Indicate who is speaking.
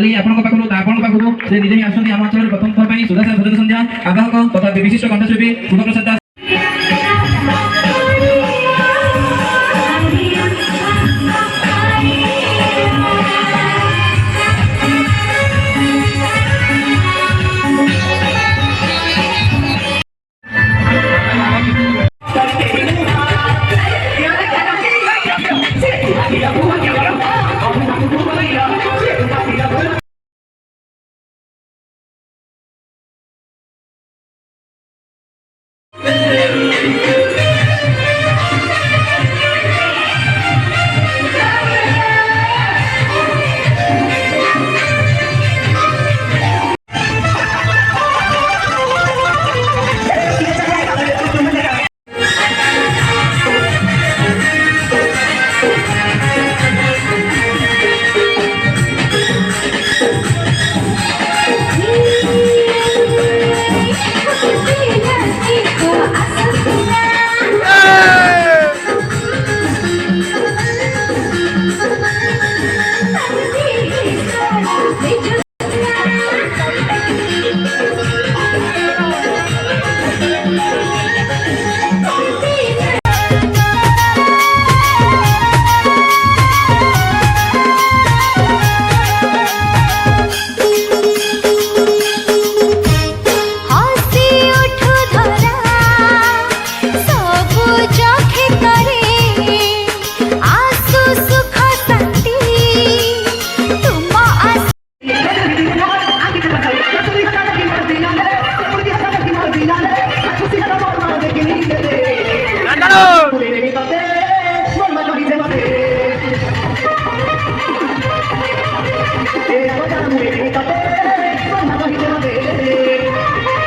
Speaker 1: काली आपन पाखु आपन पाखु से निजे ही आसुनी आम अंचल प्रथम थर पई सुधाशा भजन संध्या आवाहक तथा विशिष्ट कंठशिल्पी सुभप्रसाद दास
Speaker 2: हसी उठु धरा सबुज